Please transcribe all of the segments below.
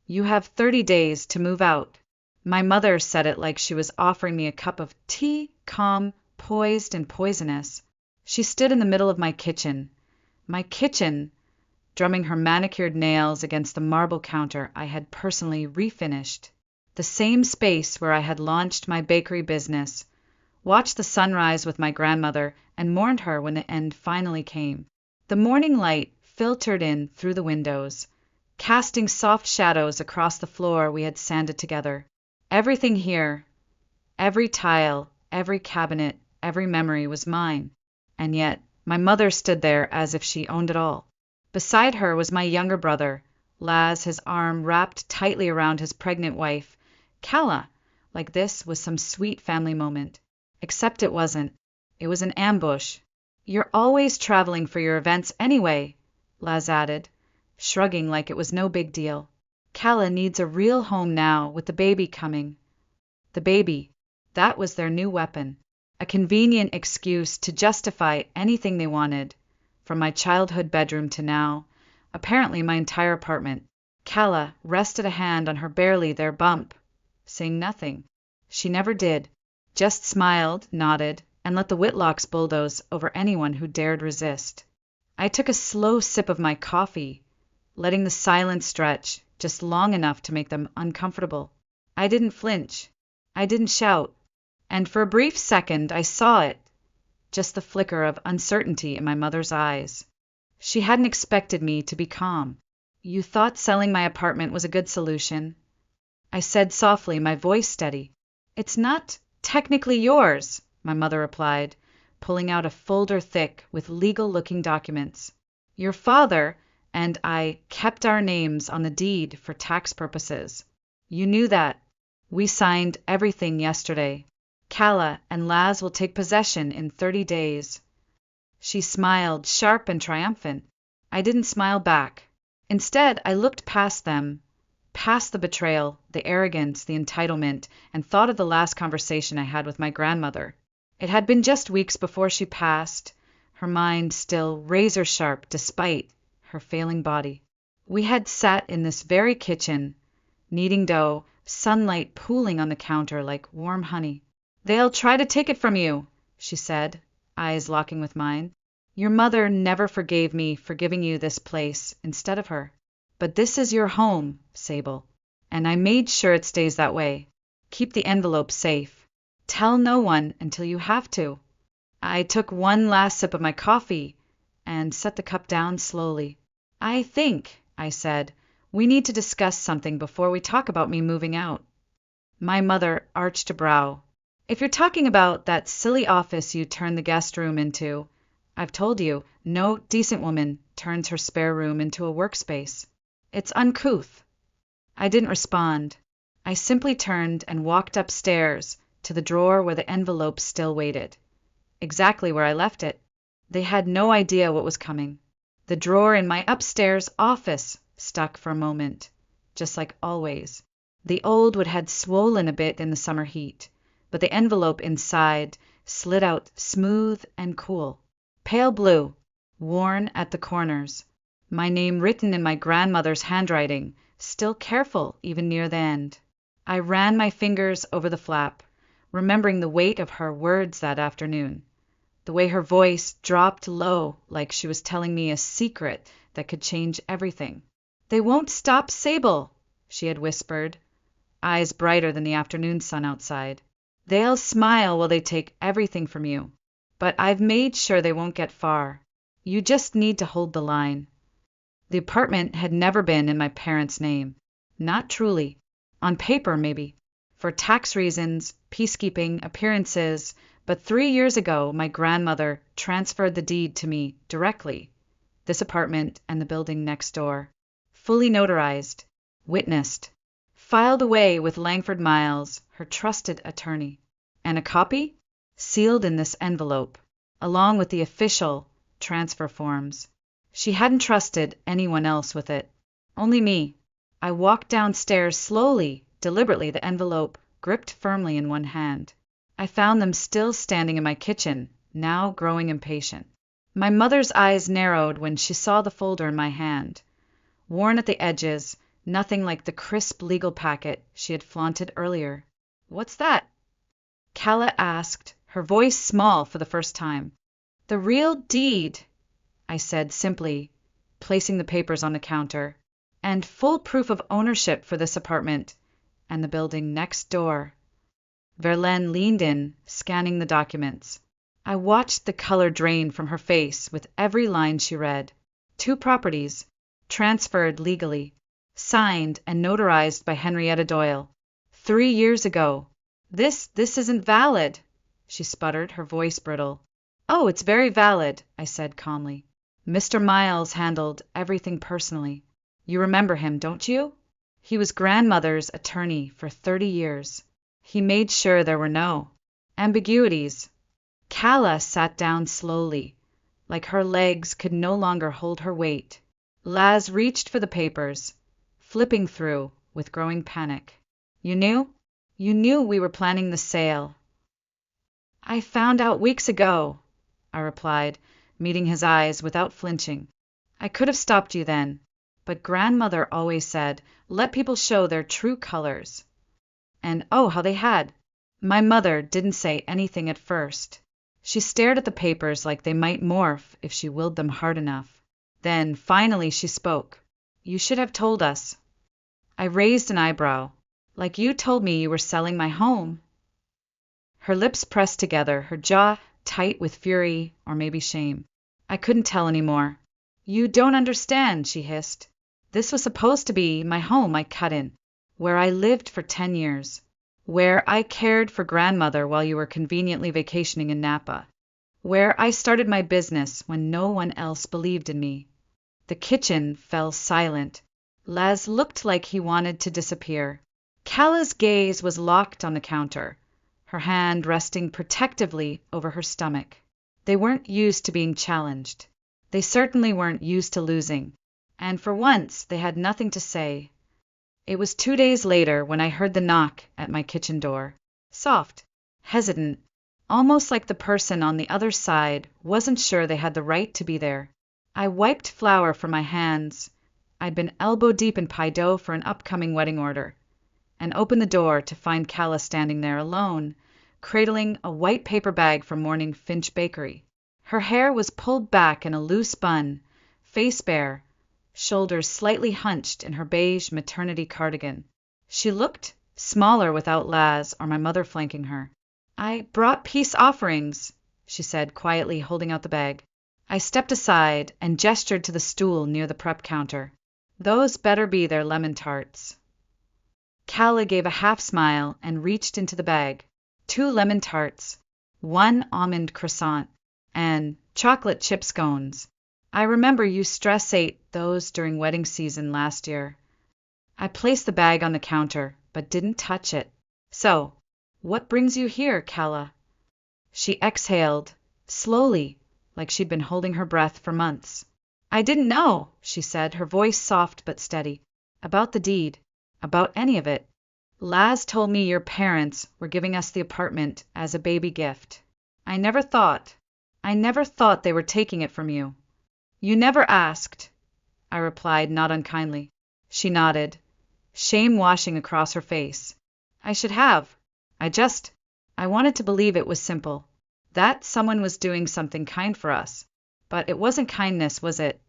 You have 30 days to move out. My mother said it like she was offering me a cup of tea, calm, poised, and poisonous. She stood in the middle of my kitchen, drumming her manicured nails against the marble counter I had personally refinished. The same space where I had launched my bakery business, watched the sunrise with my grandmother, and mourned her when the end finally came. The morning light filtered in through the windows, casting soft shadows across the floor we had sanded together. Everything here, every tile, every cabinet, every memory was mine, and yet my mother stood there as if she owned it all. Beside her was my younger brother, Laz, his arm wrapped tightly around his pregnant wife, Calla, like this was some sweet family moment. Except it wasn't. It was an ambush. You're always traveling for your events anyway, Laz added, shrugging like it was no big deal. Calla needs a real home now, with the baby coming. The baby, that was their new weapon. A convenient excuse to justify anything they wanted, from my childhood bedroom to now, apparently my entire apartment. Calla rested a hand on her barely there bump, saying nothing. She never did, just smiled, nodded, and let the Whitlocks bulldoze over anyone who dared resist. I took a slow sip of my coffee, letting the silence stretch just long enough to make them uncomfortable. I didn't flinch. I didn't shout. And for a brief second I saw it, just the flicker of uncertainty in my mother's eyes. She hadn't expected me to be calm. You thought selling my apartment was a good solution, I said softly, my voice steady. It's not technically yours, my mother replied, pulling out a folder thick with legal-looking documents. Your father and I kept our names on the deed for tax purposes. You knew that. We signed everything yesterday. Calla and Laz will take possession in 30 days. She smiled, sharp and triumphant. I didn't smile back. Instead, I looked past them, past the betrayal, the arrogance, the entitlement, and thought of the last conversation I had with my grandmother. It had been just weeks before she passed, her mind still razor-sharp despite her failing body. We had sat in this very kitchen, kneading dough, sunlight pooling on the counter like warm honey. They'll try to take it from you, she said, eyes locking with mine. Your mother never forgave me for giving you this place instead of her. But this is your home, Sable, and I made sure it stays that way. Keep the envelope safe. Tell no one until you have to. I took one last sip of my coffee and set the cup down slowly. I think, I said, we need to discuss something before we talk about me moving out. My mother arched a brow. If you're talking about that silly office you turned the guest room into, I've told you, no decent woman turns her spare room into a workspace. It's uncouth. I didn't respond. I simply turned and walked upstairs to the drawer where the envelope still waited. Exactly where I left it. They had no idea what was coming. The drawer in my upstairs office stuck for a moment, just like always. The old wood had swollen a bit in the summer heat, but the envelope inside slid out smooth and cool. Pale blue, worn at the corners. My name written in my grandmother's handwriting, still careful even near the end. I ran my fingers over the flap, remembering the weight of her words that afternoon. The way her voice dropped low like she was telling me a secret that could change everything. They won't stop Sable, she had whispered, eyes brighter than the afternoon sun outside. They'll smile while they take everything from you. But I've made sure they won't get far. You just need to hold the line. The apartment had never been in my parents' name. Not truly. On paper, maybe. For tax reasons, peacekeeping, appearances. But 3 years ago, my grandmother transferred the deed to me directly. This apartment and the building next door. Fully notarized. Witnessed. Filed away with Langford Miles, her trusted attorney. And a copy? Sealed in this envelope, along with the official transfer forms. She hadn't trusted anyone else with it. Only me. I walked downstairs slowly, deliberately, the envelope gripped firmly in one hand. I found them still standing in my kitchen, now growing impatient. My mother's eyes narrowed when she saw the folder in my hand. Worn at the edges, nothing like the crisp legal packet she had flaunted earlier. "What's that?" Calla asked, her voice small for the first time. "The real deed," I said simply, placing the papers on the counter, "and full proof of ownership for this apartment and the building next door." Verlaine leaned in, scanning the documents. I watched the color drain from her face with every line she read. 2 properties, transferred legally, signed and notarized by Henrietta Doyle. 3 years ago. This isn't valid," she sputtered, her voice brittle. "Oh, it's very valid," I said calmly. "Mr. Miles handled everything personally. You remember him, don't you? He was grandmother's attorney for 30 years. He made sure there were no ambiguities." Calla sat down slowly, like her legs could no longer hold her weight. Laz reached for the papers, flipping through with growing panic. "You knew? You knew we were planning the sale." "I found out weeks ago," I replied, meeting his eyes without flinching. "I could have stopped you then, but grandmother always said, 'Let people show their true colors.' And oh, how they had! My mother didn't say anything at first. She stared at the papers like they might morph if she willed them hard enough. Then, finally, she spoke. 'You should have told us.' I raised an eyebrow. 'Like you told me you were selling my home.'" Her lips pressed together, her jaw tight with fury or maybe shame. I couldn't tell anymore. "You don't understand," she hissed. "This was supposed to be my home," I cut in, "where I lived for 10 years. Where I cared for grandmother while you were conveniently vacationing in Napa. Where I started my business when no one else believed in me." The kitchen fell silent. Laz looked like he wanted to disappear. Calla's gaze was locked on the counter, her hand resting protectively over her stomach. They weren't used to being challenged. They certainly weren't used to losing. And for once, they had nothing to say. It was 2 days later when I heard the knock at my kitchen door. Soft, hesitant, almost like the person on the other side wasn't sure they had the right to be there. I wiped flour from my hands. I'd been elbow deep in pie dough for an upcoming wedding order, and opened the door to find Calla standing there alone, cradling a white paper bag from morning Finch Bakery. Her hair was pulled back in a loose bun, face bare, shoulders slightly hunched in her beige maternity cardigan. She looked smaller without Laz or my mother flanking her. "I brought peace offerings," she said, quietly holding out the bag. I stepped aside and gestured to the stool near the prep counter. "Those better be their lemon tarts." Calla gave a half smile and reached into the bag. 2 lemon tarts, 1 almond croissant, and chocolate chip scones. "I remember you stress ate those during wedding season last year." I placed the bag on the counter, but didn't touch it. "So, what brings you here, Calla?" She exhaled, slowly, like she'd been holding her breath for months. "I didn't know," she said, her voice soft but steady, "about the deed, about any of it. Laz told me your parents were giving us the apartment as a baby gift. I never thought they were taking it from you." "You never asked," I replied, not unkindly. She nodded, shame washing across her face. "I should have. I wanted to believe it was simple, that someone was doing something kind for us. But it wasn't kindness, was it?"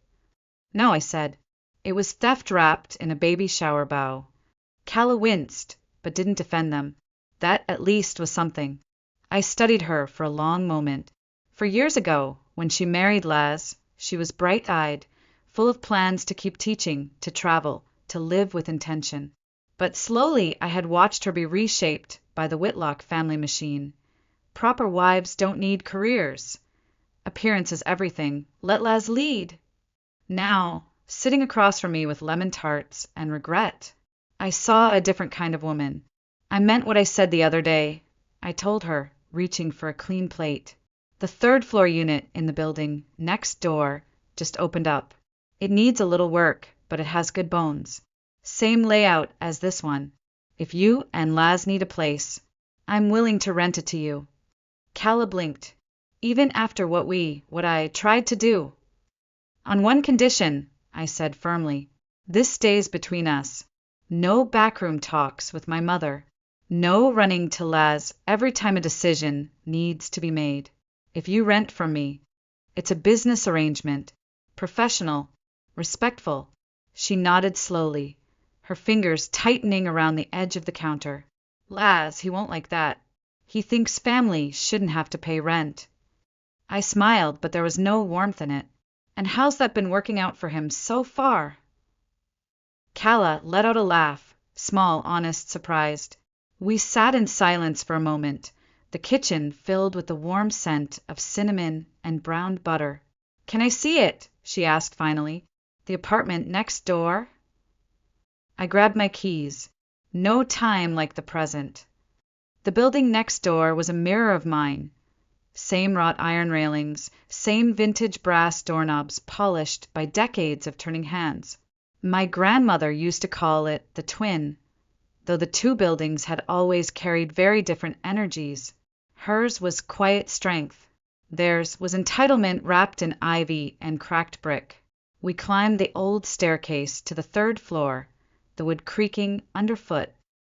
"No," I said. "It was theft wrapped in a baby shower bow." Calla winced, but didn't defend them. That at least was something. I studied her for a long moment. For years ago, when she married Laz, she was bright-eyed, full of plans to keep teaching, to travel, to live with intention. But slowly I had watched her be reshaped by the Whitlock family machine. Proper wives don't need careers. Appearance is everything. Let Laz lead. Now, sitting across from me with lemon tarts and regret, I saw a different kind of woman. I meant what I said the other day. I told her, reaching for a clean plate. "The 3rd-floor unit in the building next door just opened up. It needs a little work, but it has good bones. Same layout as this one. If you and Laz need a place, I'm willing to rent it to you." Calla blinked. "Even after what I tried to do?" "On one condition," I said firmly. "This stays between us. No backroom talks with my mother. No running to Laz every time a decision needs to be made. If you rent from me, it's a business arrangement. Professional. Respectful. She nodded slowly, her fingers tightening around the edge of the counter. Laz, he won't like that. He thinks family shouldn't have to pay rent. I smiled, but there was no warmth in it. And how's that been working out for him so far? Calla let out a laugh, small, honest, surprised. We sat in silence for a moment, the kitchen filled with the warm scent of cinnamon and browned butter. Can I see it? She asked finally. The apartment next door? I grabbed my keys. No time like the present. The building next door was a mirror of mine. Same wrought iron railings, same vintage brass doorknobs polished by decades of turning hands. My grandmother used to call it the twin, though the two buildings had always carried very different energies. Hers was quiet strength. Theirs was entitlement wrapped in ivy and cracked brick. We climbed the old staircase to the third floor, the wood creaking underfoot.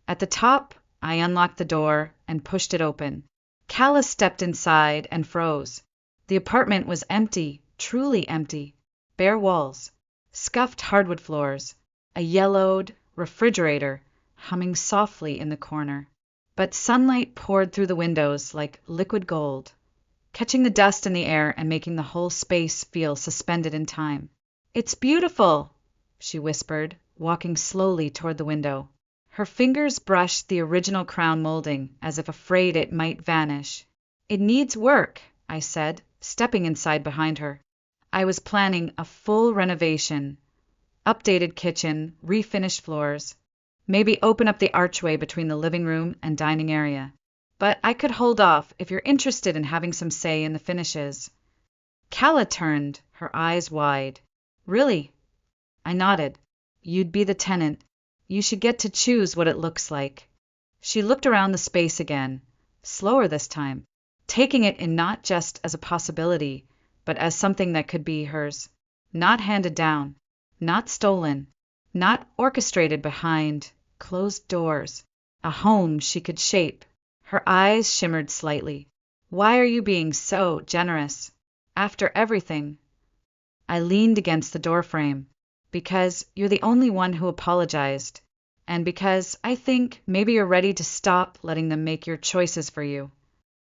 At the top, I unlocked the door and pushed it open. Calla stepped inside and froze. The apartment was empty, truly empty. Bare walls, scuffed hardwood floors, a yellowed refrigerator humming softly in the corner. But sunlight poured through the windows like liquid gold, catching the dust in the air and making the whole space feel suspended in time. It's beautiful, she whispered, walking slowly toward the window. Her fingers brushed the original crown molding, as if afraid it might vanish. It needs work, I said, stepping inside behind her. I was planning a full renovation. Updated kitchen, refinished floors. Maybe open up the archway between the living room and dining area. But I could hold off if you're interested in having some say in the finishes. Calla turned, her eyes wide. Really? I nodded. You'd be the tenant. You should get to choose what it looks like. She looked around the space again, slower this time, taking it in not just as a possibility, but as something that could be hers. Not handed down, not stolen, not orchestrated behind closed doors. A home she could shape. Her eyes shimmered slightly. Why are you being so generous? After everything. I leaned against the doorframe. Because you're the only one who apologized, and because I think maybe you're ready to stop letting them make your choices for you.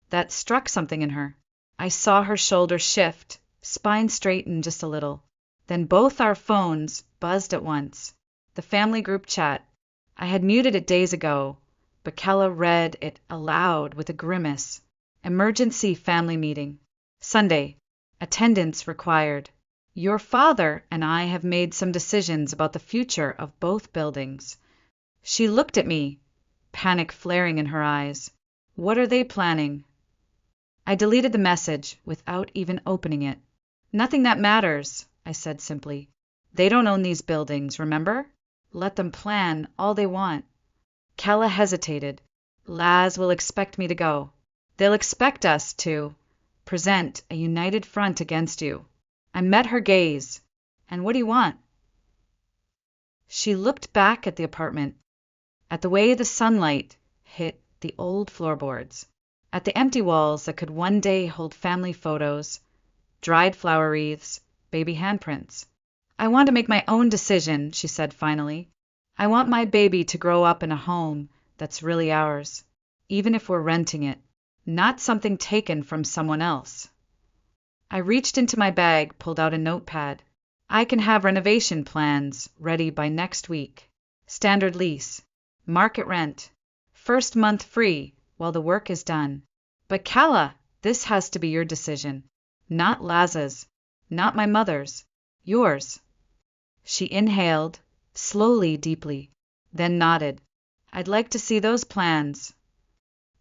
That struck something in her. I saw her shoulders shift, spine straighten just a little. Then both our phones buzzed at once. The family group chat. I had muted it days ago, but Calla read it aloud with a grimace. Emergency family meeting. Sunday. Attendance required. Your father and I have made some decisions about the future of both buildings. She looked at me, panic flaring in her eyes. What are they planning? I deleted the message without even opening it. Nothing that matters, I said simply. They don't own these buildings, remember? Let them plan all they want. Calla hesitated. Laz will expect me to go. They'll expect us to present a united front against you. I met her gaze. And what do you want? She looked back at the apartment, at the way the sunlight hit the old floorboards, at the empty walls that could one day hold family photos, dried flower wreaths, baby handprints. I want to make my own decision, she said finally. I want my baby to grow up in a home that's really ours, even if we're renting it, not something taken from someone else. I reached into my bag, pulled out a notepad. I can have renovation plans ready by next week. Standard lease. Market rent. First month free while the work is done. But Calla, this has to be your decision. Not Laz's. Not my mother's. Yours. She inhaled, slowly, deeply, then nodded. I'd like to see those plans.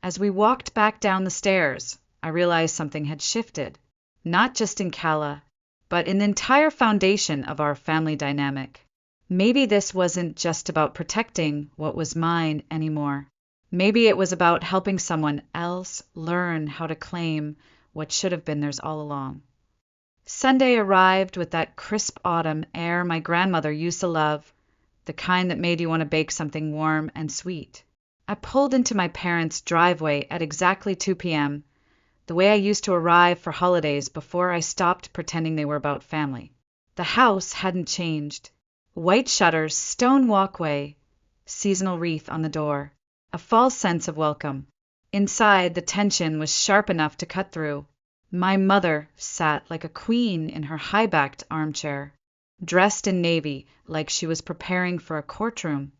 As we walked back down the stairs, I realized something had shifted. Not just in Calla, but in the entire foundation of our family dynamic. Maybe this wasn't just about protecting what was mine anymore. Maybe it was about helping someone else learn how to claim what should have been theirs all along. Sunday arrived with that crisp autumn air my grandmother used to love, the kind that made you want to bake something warm and sweet. I pulled into my parents' driveway at exactly 2 p.m., the way I used to arrive for holidays before I stopped pretending they were about family. The house hadn't changed. White shutters, stone walkway, seasonal wreath on the door. A false sense of welcome. Inside, the tension was sharp enough to cut through. My mother sat like a queen in her high-backed armchair, dressed in navy like she was preparing for a courtroom,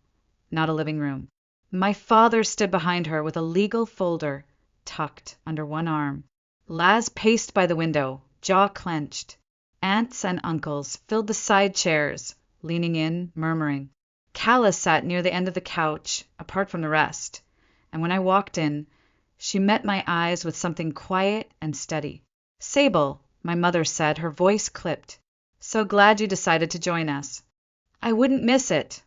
not a living room. My father stood behind her with a legal folder tucked under one arm. Laz paced by the window, jaw clenched. Aunts and uncles filled the side chairs, leaning in, murmuring. Calla sat near the end of the couch, apart from the rest, and when I walked in, she met my eyes with something quiet and steady. "Sable," my mother said, her voice clipped. "So glad you decided to join us." "I wouldn't miss it,"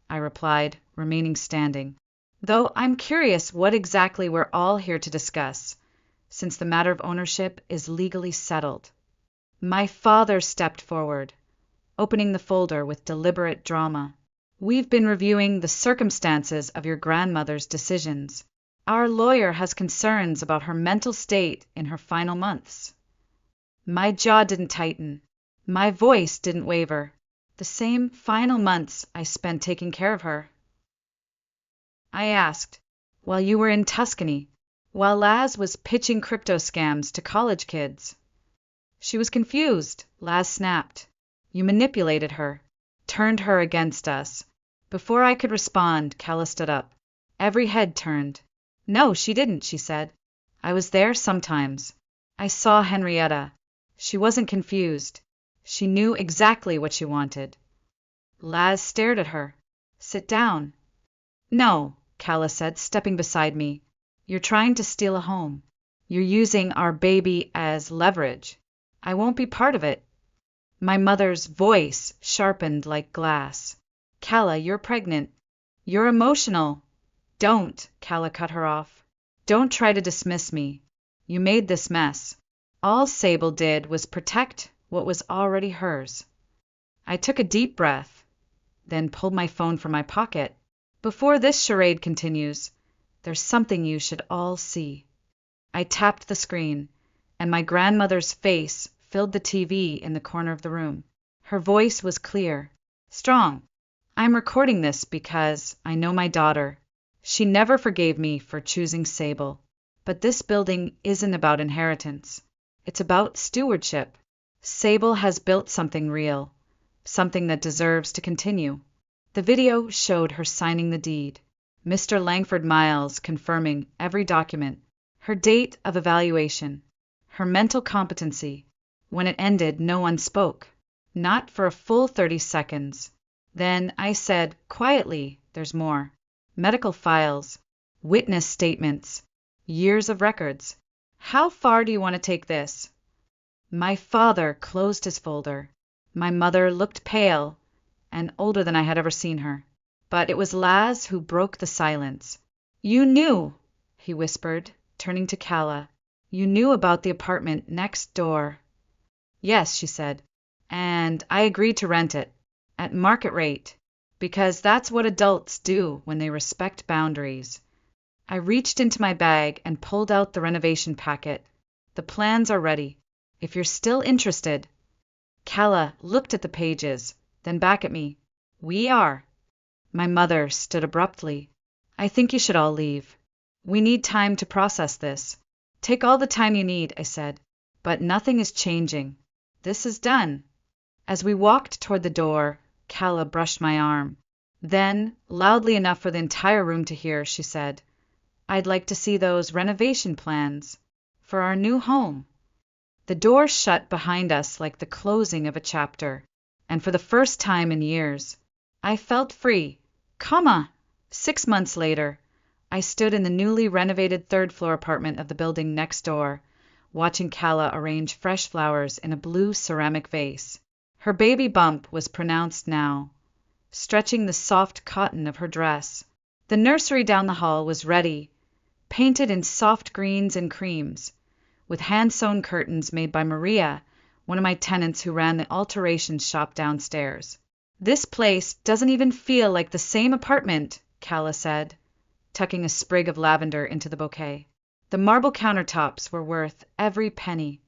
I replied, remaining standing. Though I'm curious what exactly we're all here to discuss, since the matter of ownership is legally settled. My father stepped forward, opening the folder with deliberate drama. "We've been reviewing the circumstances of your grandmother's decisions. Our lawyer has concerns about her mental state in her final months." My jaw didn't tighten. My voice didn't waver. The same final months I spent taking care of her. I asked, "While you were in Tuscany, while Laz was pitching crypto scams to college kids?" She was confused. Laz snapped. "You manipulated her, turned her against us." Before I could respond, Calla stood up. Every head turned. "No, she didn't," she said. "I was there sometimes. I saw Henrietta. She wasn't confused. She knew exactly what she wanted." Laz stared at her. "Sit down." "No," Calla said, stepping beside me. "You're trying to steal a home. You're using our baby as leverage. I won't be part of it." My mother's voice sharpened like glass. "Calla, you're pregnant. You're emotional." "Don't," Calla cut her off. "Don't try to dismiss me. You made this mess. All Sable did was protect what was already hers." I took a deep breath, then pulled my phone from my pocket. "Before this charade continues, there's something you should all see." I tapped the screen, and my grandmother's face filled the TV in the corner of the room. Her voice was clear, strong. "I'm recording this because I know my daughter. She never forgave me for choosing Sable. But this building isn't about inheritance. It's about stewardship. Sable has built something real, something that deserves to continue." The video showed her signing the deed, Mr. Langford Miles confirming every document, her date of evaluation, her mental competency. When it ended, no one spoke, not for a full 30 seconds. Then I said, quietly, "There's more. Medical files, witness statements, years of records. How far do you want to take this?" My father closed his folder. My mother looked pale and older than I had ever seen her. But it was Laz who broke the silence. "You knew," he whispered, turning to Calla. "You knew about the apartment next door." "Yes," she said, "and I agreed to rent it, at market rate, because that's what adults do when they respect boundaries." I reached into my bag and pulled out the renovation packet. "The plans are ready. If you're still interested." Calla looked at the pages, then back at me. "We are." My mother stood abruptly. "I think you should all leave. We need time to process this." "Take all the time you need," I said. "But nothing is changing. This is done." As we walked toward the door, Calla brushed my arm. Then, loudly enough for the entire room to hear, she said, "I'd like to see those renovation plans for our new home." The door shut behind us like the closing of a chapter, and for the first time in years, I felt free. Comma! 6 months later, I stood in the newly renovated third-floor apartment of the building next door, watching Calla arrange fresh flowers in a blue ceramic vase. Her baby bump was pronounced now, stretching the soft cotton of her dress. The nursery down the hall was ready, painted in soft greens and creams, with hand-sewn curtains made by Maria, one of my tenants who ran the alterations shop downstairs. This place doesn't even feel like the same apartment, Calla said, tucking a sprig of lavender into the bouquet. The marble countertops were worth every penny.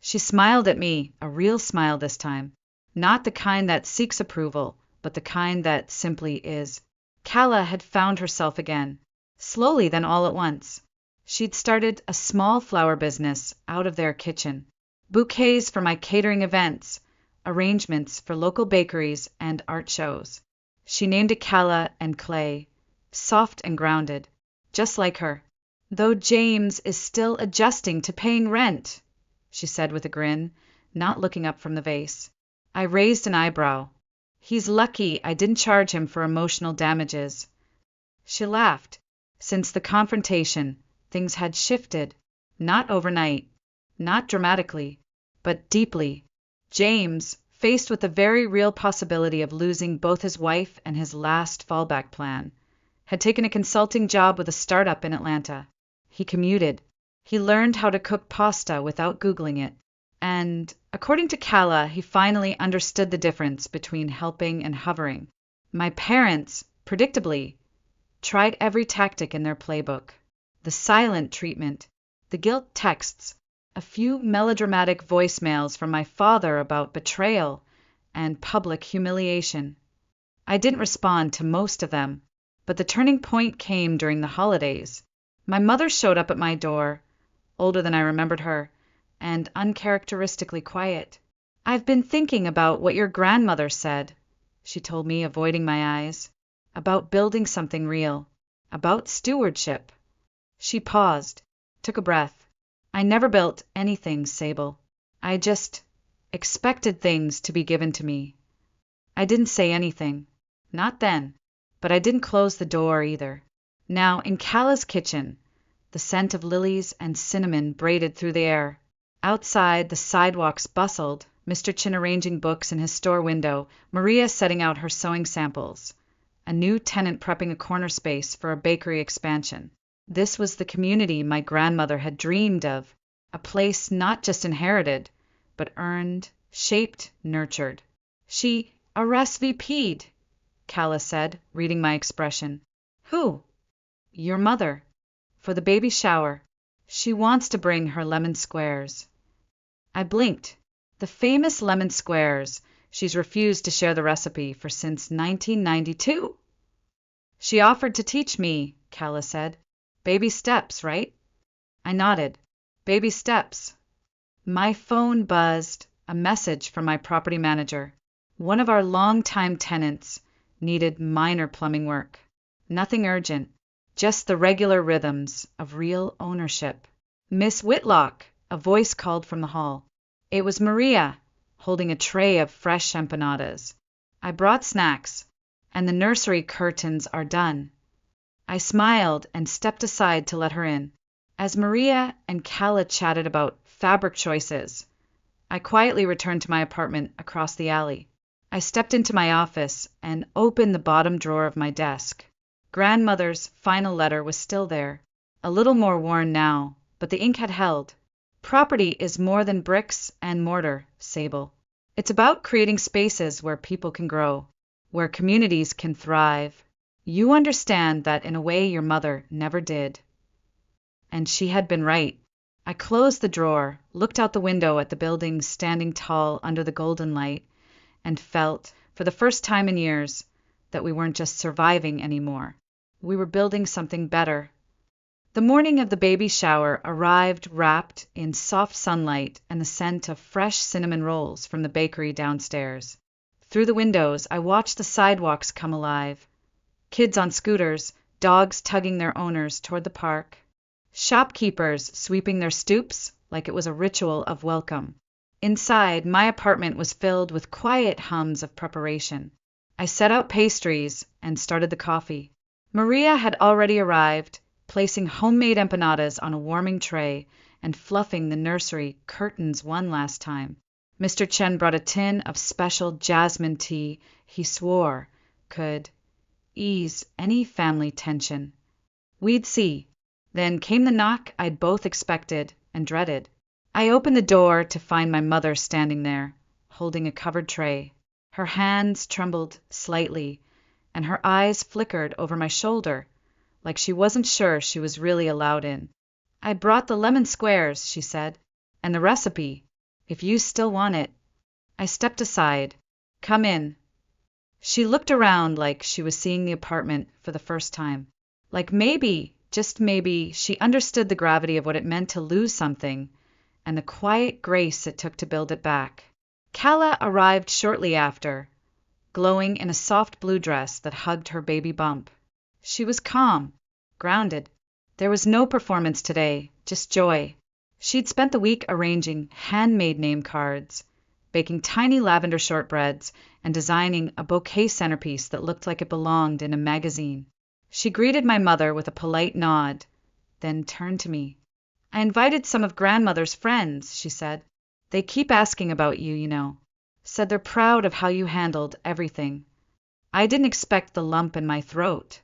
She smiled at me, a real smile this time. Not the kind that seeks approval, but the kind that simply is. Calla had found herself again. Slowly, then all at once. She'd started a small flower business out of their kitchen. Bouquets for my catering events, arrangements for local bakeries and art shows. She named it Calla and Clay, soft and grounded, just like her. Though James is still adjusting to paying rent, she said with a grin, not looking up from the vase. I raised an eyebrow. He's lucky I didn't charge him for emotional damages. She laughed. Since the confrontation, things had shifted. Not overnight, not dramatically, but deeply. James, faced with the very real possibility of losing both his wife and his last fallback plan, had taken a consulting job with a startup in Atlanta. He commuted. He learned how to cook pasta without Googling it. And, according to Calla, he finally understood the difference between helping and hovering. My parents, predictably, tried every tactic in their playbook. The silent treatment, the guilt texts, a few melodramatic voicemails from my father about betrayal and public humiliation. I didn't respond to most of them, but the turning point came during the holidays. My mother showed up at my door, older than I remembered her, and uncharacteristically quiet. I've been thinking about what your grandmother said, she told me, avoiding my eyes, about building something real, about stewardship. She paused, took a breath. I never built anything, Sable. I just expected things to be given to me. I didn't say anything. Not then. But I didn't close the door either. Now, in Calla's kitchen, the scent of lilies and cinnamon braided through the air. Outside, the sidewalks bustled, Mr. Chin arranging books in his store window, Maria setting out her sewing samples, a new tenant prepping a corner space for a bakery expansion. This was the community my grandmother had dreamed of, a place not just inherited, but earned, shaped, nurtured. She RSVP'd, Calla said, reading my expression. Who? Your mother. For the baby shower. She wants to bring her lemon squares. I blinked. The famous lemon squares she's refused to share the recipe for since 1992. She offered to teach me, Calla said. Baby steps, right? I nodded. Baby steps. My phone buzzed, a message from my property manager. One of our longtime tenants needed minor plumbing work. Nothing urgent, just the regular rhythms of real ownership. Miss Whitlock, a voice called from the hall. It was Maria, holding a tray of fresh empanadas. I brought snacks, and the nursery curtains are done. I smiled and stepped aside to let her in. As Maria and Calla chatted about fabric choices, I quietly returned to my apartment across the alley. I stepped into my office and opened the bottom drawer of my desk. Grandmother's final letter was still there, a little more worn now, but the ink had held. Property is more than bricks and mortar, Sable. It's about creating spaces where people can grow, where communities can thrive. You understand that in a way your mother never did. And she had been right. I closed the drawer, looked out the window at the buildings standing tall under the golden light, and felt, for the first time in years, that we weren't just surviving anymore. We were building something better. The morning of the baby shower arrived wrapped in soft sunlight and the scent of fresh cinnamon rolls from the bakery downstairs. Through the windows, I watched the sidewalks come alive. Kids on scooters, dogs tugging their owners toward the park, shopkeepers sweeping their stoops like it was a ritual of welcome. Inside, my apartment was filled with quiet hums of preparation. I set out pastries and started the coffee. Maria had already arrived, placing homemade empanadas on a warming tray and fluffing the nursery curtains one last time. Mr. Chen brought a tin of special jasmine tea he swore could ease any family tension. We'd see. Then came the knock I'd both expected and dreaded. I opened the door to find my mother standing there, holding a covered tray. Her hands trembled slightly, and her eyes flickered over my shoulder, like she wasn't sure she was really allowed in. "I brought the lemon squares," she said, "and the recipe, if you still want it." I stepped aside. "Come in." She looked around like she was seeing the apartment for the first time. Like maybe, just maybe, she understood the gravity of what it meant to lose something, and the quiet grace it took to build it back. Calla arrived shortly after, glowing in a soft blue dress that hugged her baby bump. She was calm, grounded. There was no performance today, just joy. She'd spent the week arranging handmade name cards, baking tiny lavender shortbreads, and designing a bouquet centerpiece that looked like it belonged in a magazine. She greeted my mother with a polite nod, then turned to me. "I invited some of grandmother's friends," she said. "They keep asking about you, you know. Said they're proud of how you handled everything." I didn't expect the lump in my throat,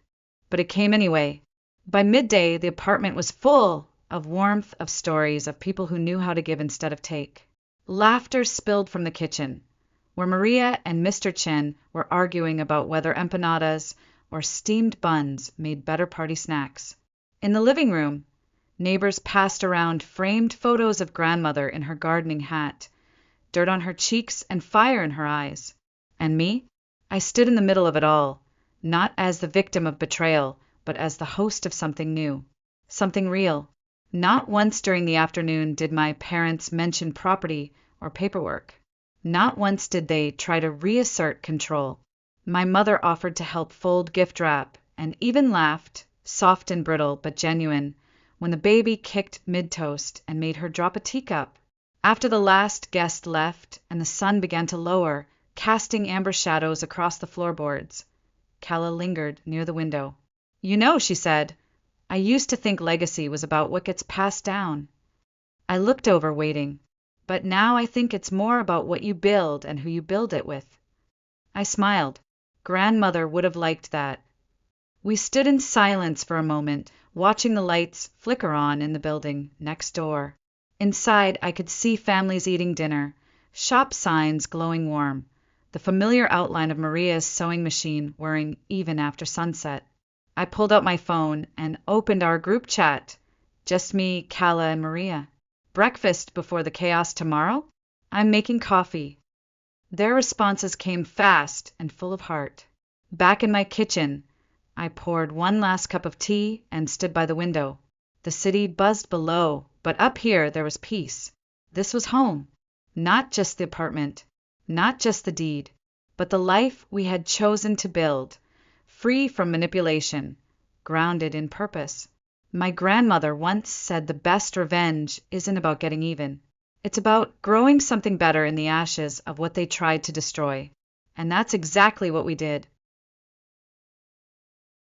but it came anyway. By midday, the apartment was full of warmth, of stories, of people who knew how to give instead of take. Laughter spilled from the kitchen, where Maria and Mr. Chen were arguing about whether empanadas or steamed buns made better party snacks. In the living room, neighbors passed around framed photos of grandmother in her gardening hat, dirt on her cheeks and fire in her eyes. And me? I stood in the middle of it all, not as the victim of betrayal, but as the host of something new, something real. Not once during the afternoon did my parents mention property or paperwork. Not once did they try to reassert control. My mother offered to help fold gift wrap, and even laughed, soft and brittle but genuine, when the baby kicked mid-toast and made her drop a teacup. After the last guest left and the sun began to lower, casting amber shadows across the floorboards, Calla lingered near the window. "You know," she said, "I used to think legacy was about what gets passed down." I looked over, waiting. "But now I think it's more about what you build and who you build it with." I smiled. Grandmother would have liked that. We stood in silence for a moment, watching the lights flicker on in the building next door. Inside, I could see families eating dinner, shop signs glowing warm, the familiar outline of Maria's sewing machine whirring even after sunset. I pulled out my phone and opened our group chat. Just me, Calla, and Maria. "Breakfast before the chaos tomorrow?" "I'm making coffee." Their responses came fast and full of heart. Back in my kitchen, I poured one last cup of tea and stood by the window. The city buzzed below, but up here there was peace. This was home. Not just the apartment, not just the deed, but the life we had chosen to build, free from manipulation, grounded in purpose. My grandmother once said the best revenge isn't about getting even. It's about growing something better in the ashes of what they tried to destroy. And that's exactly what we did.